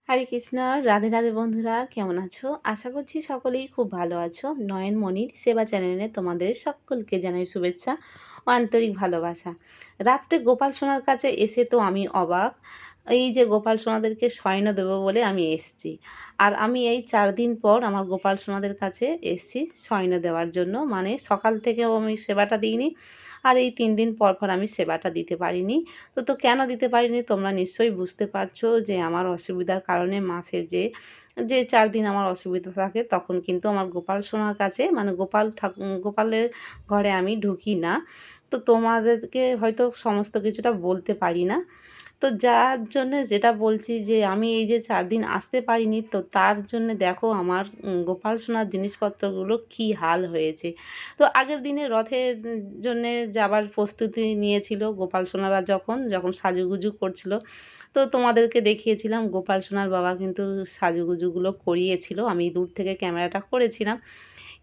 হরে কৃষ্ণ, রাধে রাধে বন্ধুরা, কেমন আছো? আশা করছি সকলেই খুব ভালো আছো। নয়নমণির সেবা চ্যানেলে তোমাদের সকলকে জানাই শুভেচ্ছা ও আন্তরিক ভালোবাসা। রাত্রে গোপাল সোনার কাছে এসে তো আমি অবাক। এই যে গোপাল সোনাদেরকে শয়ন দেবো বলে আমি এসছি। আর আমি এই 4 দিন পর আমার গোপাল সোনাদের কাছে এসছি শয়ন দেওয়ার জন্য। মানে সকাল থেকেও আমি সেবাটা দিইনি। আর এই 3 দিন পর পর আমি সেবাটা দিতে পারিনি। তো কেন দিতে পারিনি তোমরা নিশ্চয়ই বুঝতে পারছো যে আমার অসুবিধার কারণে মাসে যে 4 দিন আমার অসুবিধা থাকে তখন কিন্তু আমার গোপাল সোনার কাছে মানে গোপালের ঘরে আমি ঢুকি না। তো তোমাদেরকে হয়তো সমস্ত কিছুটা বলতে পারি না। তো যার জন্যে যেটা বলছি যে আমি এই যে 4 দিন আসতে পারিনি, তো তার জন্যে দেখো আমার গোপাল সোনার জিনিসপত্রগুলো কী হাল হয়েছে। তো আগের দিনে রথের জন্যে যাবার প্রস্তুতি নিয়েছিল গোপাল সোনারা যখন সাজুগুজু করছিল। তো তোমাদেরকে দেখিয়েছিলাম গোপাল সোনার বাবা কিন্তু সাজুগুজুগুলো করিয়েছিল, আমি দূর থেকে ক্যামেরাটা করেছিলাম।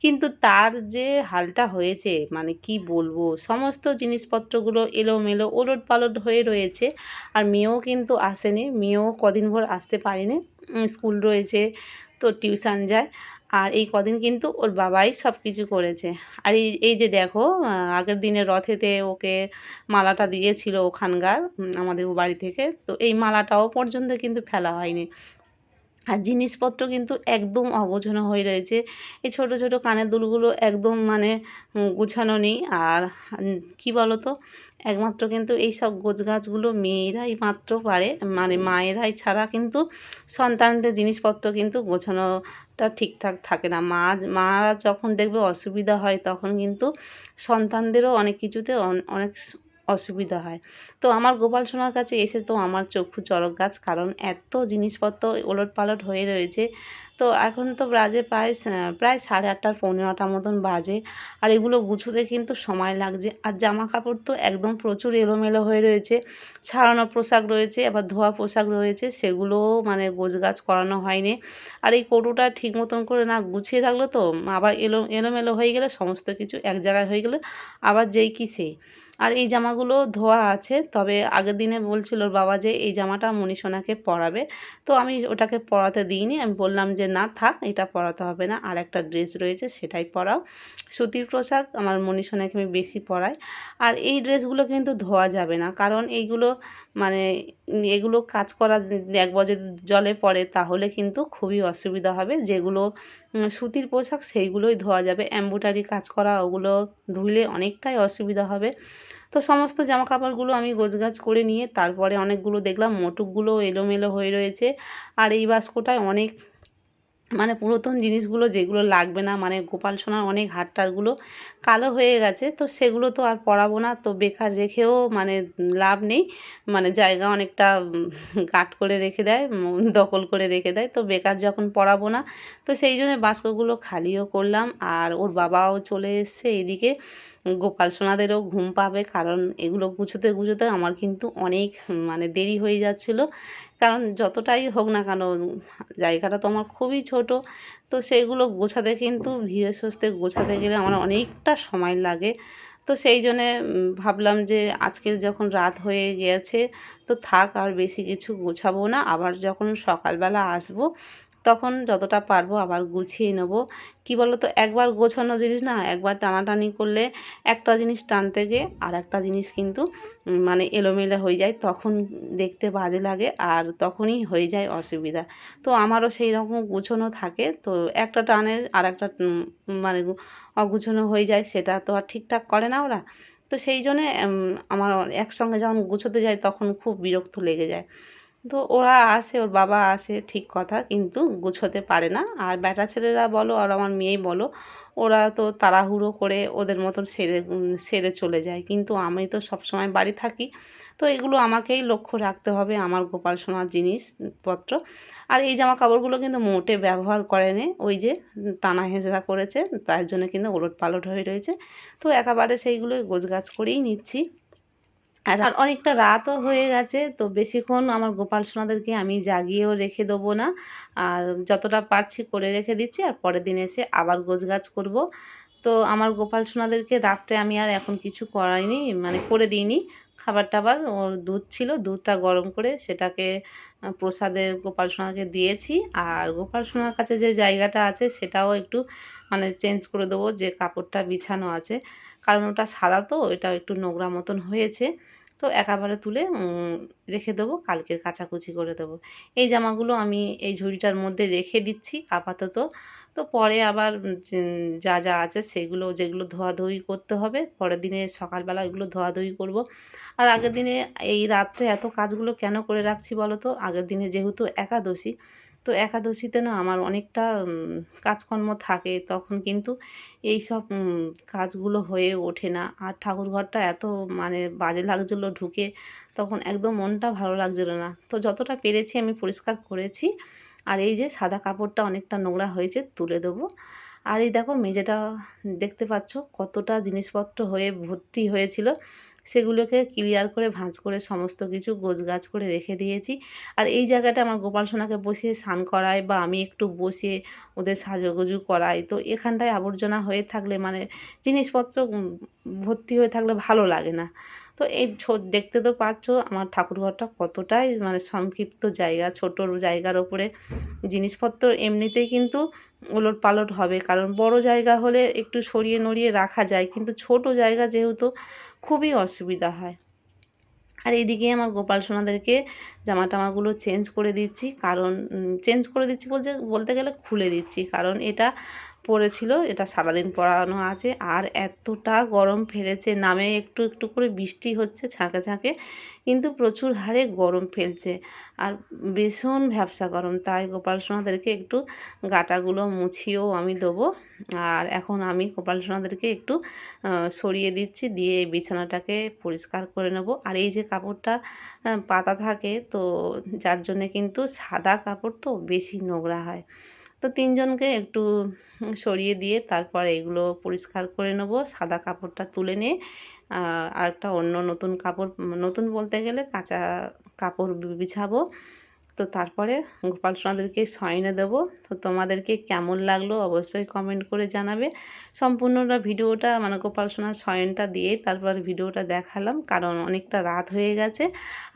কিন্তু তার যে হালটা হয়েছে মানে কি বলবো, সমস্ত জিনিসপত্রগুলো এলোমেলো ওলটপালট হয়ে রয়েছে। আর মেয়েও কিন্তু আসেনি, মেয়েও কদিন ভর আসতে পারেনি, স্কুল রয়েছে, তো টিউশন যায়। আর এই কদিন কিন্তু ওর বাবাই সব কিছু করেছে। আর এই যে দেখো, আগের দিনে রথেতে ওকে মালাটা দিয়েছিল ওখানকার আমাদের বাড়ি থেকে, তো এই মালাটাও পর্যন্ত কিন্তু ফেলা হয়নি। আর জিনিসপত্র কিন্তু একদম অগোছালো হয়ে রয়েছে। এই ছোট ছোট কানের দুলগুলো একদম মানে গুছানো নেই। আর কী বলো তো, একমাত্র কিন্তু এইসব গোছগাছগুলো মেয়েরাই মাত্র পারে, মানে মায়েরাই ছাড়া কিন্তু সন্তানদের জিনিসপত্র কিন্তু গোছানোটা ঠিকঠাক থাকে না। মা যখন দেখবে অসুবিধা হয় তখন কিন্তু সন্তানদেরও অনেক কিছুতে অনেক অসুবিধা হয়। তো আমার গোপাল সোনার কাছে এসে তো আমার চক্ষু চড়ক গাছ, কারণ এত জিনিসপত্র ওলটপালট হয়ে রয়েছে। তো এখন তো বাজে প্রায় 8:30 পৌনে 9টার মতন বাজে। আর এগুলো গুছোতে কিন্তু সময় লাগছে। আর জামা কাপড় তো একদম প্রচুর এলোমেলো হয়ে রয়েছে, ছাড়ানো পোশাক রয়েছে, আবার ধোয়া পোশাক রয়েছে, সেগুলোও মানে গোছগাছ করানো হয়নি। আর এই কৌটোটা ঠিক মতন করে না গুছিয়ে রাখলে তো আবার এলোমেলো হয়ে গেলে সমস্ত কিছু এক জায়গায় হয়ে গেলে আবার যেই কি সেই। আর এই জামাগুলো ধোয়া আছে, তবে আগের দিনে বলছিল ওর বাবা যে এই জামাটা মনীষোনাকে পরাবে। তো আমি ওটাকে পরাতে দিইনি, আমি বললাম যে না থাক, এটা পরাতে হবে না, আর একটা ড্রেস রয়েছে সেটাই পরাও। সুতির পোশাক আমার মনীষোনাকে আমি বেশি পরাই। আর এই ড্রেসগুলো কিন্তু ধোয়া যাবে না, কারণ এইগুলো মানে এগুলো কাজ করা একবার যদি জলে পড়ে তাহলে কিন্তু খুবই অসুবিধা হবে। যেগুলো সুতির পোশাক সেইগুলোই ধোয়া যাবে, এমব্রয়ডারি কাজ করা ওগুলো ধুলে অনেকটাই অসুবিধা হবে। তো সমস্ত জামাকাপড়গুলো আমি গোছগাছ করে নিয়ে তারপরে অনেকগুলো দেখলাম মোটুকগুলো এলোমেলো হয়ে রয়েছে। আর এই বাস্কটায় অনেক মানে পুরাতন জিনিসগুলো যেগুলো লাগবে না, মানে গোপাল সোনার অনেক হারটারগুলো কালো হয়ে গেছে, তো সেগুলো তো আর পরাবো না, তো বেকার রেখেও মানে লাভ নেই। মানে জায়গা অনেকটা গাঁট করে রেখে দেয়, দখল করে রেখে দেয়, তো বেকার যখন পরাবো না, তো সেই জন্য বাস্কগুলো খালিও করলাম। আর ওর বাবাও চলে এসছে এদিকে, গোপাল সোনাদেরও ঘুম পাবে, কারণ এগুলো গুছোতে গুছোতে আমার কিন্তু অনেক মানে দেরি হয়ে যাচ্ছিলো। কারণ যতটাই হোক না কেন জায়গাটা তো আমার খুবই ছোট, তো সেইগুলো গোছাতে কিন্তু ধীরে সুস্থে গোছাতে গেলে আমার অনেকটা সময় লাগে। তো সেই জন্যে ভাবলাম যে আজকের যখন রাত হয়ে গিয়েছে তো থাক, আর বেশি কিছু গোছাবো না, আবার যখন সকালবেলা আসবো তখন যতটা পারবো আবার গুছিয়ে নেব। কী বলো তো, একবার গোছানো জিনিস না একবার টানাটানি করলে একটা জিনিস টানতে গিয়ে আর একটা জিনিস কিন্তু মানে এলোমেলো হয়ে যায়, তখন দেখতে বাজে লাগে আর তখনই হয়ে যায় অসুবিধা। তো আমারও সেই রকম গুছোনো থাকে, তো একটা টানে আর একটা মানে অগুছোনো হয়ে যায়, সেটা তো আর ঠিকঠাক করে না ওরা। তো সেই জন্যে আমার একসঙ্গে যখন গুছোতে যাই তখন খুব বিরক্ত লেগে যায়। তো ওরা আসে, ওর বাবা আসে ঠিক কথা, কিন্তু গুছোতে পারে না। আর বেটা ছেলেরা বলো আর আমার মেয়েই বলো, ওরা তো তাড়াহুড়ো করে ওদের মতন সেরে চলে যায়, কিন্তু আমি তো সবসময় বাড়ি থাকি, তো এগুলো আমাকেই লক্ষ্য রাখতে হবে, আমার গোপাল সোনার জিনিসপত্র। আর এই জামা কাপড়গুলো কিন্তু মোটে ব্যবহার করেনি, ওই যে টানা হেঁচড়া করেছে, তার জন্য কিন্তু ওলটপালট হয়ে রয়েছে। তো একেবারে সেইগুলোই গোছগাছ করেই নিচ্ছি। আর অনেকটা রাতও হয়ে গেছে, তো বেশিক্ষণ আমার গোপাল সোনাদেরকে আমি জাগিয়েও রেখে দেবো না। আর যতটা পারছি করে রেখে দিচ্ছি, আর পরের দিন এসে আবার গোছগাছ করব। তো আমার গোপাল সোনাদেরকে রাত্রে আমি আর এখন কিছু করাইনি, মানে করে দিইনি। খাবার-টাবার ওর দুধ ছিল, দুধটা গরম করে সেটাকে প্রসাদে গোপাল সোনাকে দিয়েছি। আর গোপাল সোনার কাছে যে জায়গাটা আছে সেটাও একটু মানে চেঞ্জ করে দেবো, যে কাপড়টা বিছানো আছে। কারণ ওটা সাদা তো, এটা একটু নোংরা মতন হয়েছে। তো একেবারে তুলে রেখে দেবো, কালকে কাচাকুচি করে দেবো। এই জামাগুলো আমি এই ঝুড়িটার মধ্যে রেখে দিচ্ছি আপাতত। তো পরে আবার যা, যা আছে সেগুলো, যেগুলো ধোয়াধুয়ি করতে হবে, পরের দিনে সকালবেলা ওইগুলো ধোয়াধুয়ি করব। আর আগের দিনে এই রাত্রে এত কাজগুলো কেন করে রাখছি বলো তো? আগের দিনে যেহেতু একাদশী, তো একাদশীতে না আমার অনেকটা কাজকর্ম থাকে। তখন কিন্তু এইসব কাজগুলো হয়ে ওঠে না। আর ঠাকুরঘরটা এত মানে বাজে লাগছিলো ঢুকে, তখন একদম মনটা ভালো লাগছিল না। তো যতটা পেরেছি আমি পরিষ্কার করেছি। আর এই যে সাদা কাপড়টা অনেকটা নোংরা হয়েছে, তুলে দেবো। আর এই দেখো মেঝেটা দেখতে পাচ্ছ কতটা জিনিসপত্র হয়ে ভর্তি হয়েছিল, সেগুলোকে ক্লিয়ার করে ভাঁজ করে সমস্ত কিছু গোছগাছ করে রেখে দিয়েছি। আর এই জায়গাটা আমার গোপাল সোনাকে বসিয়ে স্নান করাই, বা আমি একটু বসে ওদের সাজুগুজু করাই। তো এখানটায় আবর্জনা হয়ে থাকলে মানে জিনিসপত্র ভর্তি হয়ে থাকলে ভালো লাগে না। তো এই দেখতে তো পারছো আমার ঠাকুরঘরটা কতটাই মানে সংক্ষিপ্ত জায়গা, ছোট জায়গার ওপরে জিনিসপত্র এমনিতেই কিন্তু ওলটপালট হবে। কারণ বড় জায়গা হলে একটু সরিয়ে নড়িয়ে রাখা যায়, কিন্তু ছোট জায়গা যেহেতু খুবই অসুবিধা হয়। আর এদিকে আমার গোপাল সোনাদেরকে জামা টামাগুলো চেঞ্জ করে দিচ্ছি। কারণ চেঞ্জ করে দিচ্ছি বলতে গেলে খুলে দিচ্ছি। কারণ এটা পড়েছিল, এটা সারাদিন পরানো আছে। আর এতটা গরম ফেলেছে, নামে একটু একটু করে বৃষ্টি হচ্ছে ঝাঁকে ঝাঁকে, কিন্তু প্রচুর হারে গরম ফেলছে। আর ভীষণ ভ্যাপসা গরম, তাই গোপাল সোনাদেরকে একটু গাটাগুলো মুছিয়েও আমি দেবো। আর এখন আমি গোপাল সোনাদেরকে একটু সরিয়ে দিচ্ছি, দিয়ে বিছানাটাকে পরিষ্কার করে নেব। আর এই যে কাপড়টা পাতা থাকে, তো যার জন্যে কিন্তু সাদা কাপড় তো বেশি নোংরা হয়। তো তিনজনকে একটু সরিয়ে দিয়ে তারপর এগুলো পরিষ্কার করে নেব। সাদা কাপড়টা তুলে নিয়ে আরেকটা অন্য নতুন কাপড়, নতুন বলতে গেলে কাঁচা কাপড় বিছাবো। তো তারপরে গোপাল সোনাদেরকে শয়নে দেবো। তো তোমাদেরকে কেমন লাগলো অবশ্যই কমেন্ট করে জানাবে। সম্পূর্ণটা ভিডিওটা মানে গোপাল সোনার শয়নটা দিয়েই তারপর ভিডিওটা দেখালাম, কারণ অনেকটা রাত হয়ে গেছে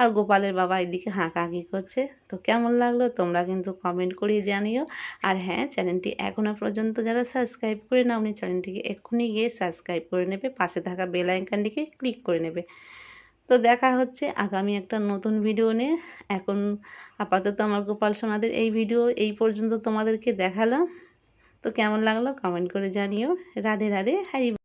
আর গোপালের বাবা এদিকে হাঁকাহাঁকি করছে। তো কেমন লাগলো তোমরা কিন্তু কমেন্ট করেই জানিও। আর হ্যাঁ, চ্যানেলটি এখনও পর্যন্ত যারা সাবস্ক্রাইব করে নাওনি, চ্যানেলটিকে এক্ষুনি গিয়ে সাবস্ক্রাইব করে নেবে, পাশে থাকা বেল আইকনটিকে ক্লিক করে নেবে। তো দেখা হচ্ছে আগামী একটা নতুন ভিডিও নিয়ে। এখন আপাতত আমার গোপাল সোনাদের এই ভিডিও এই পর্যন্ত তোমাদেরকে দেখালাম। তো কেমন লাগলো কমেন্ট করে জানিও। রাধে রাধে, হ্যারি।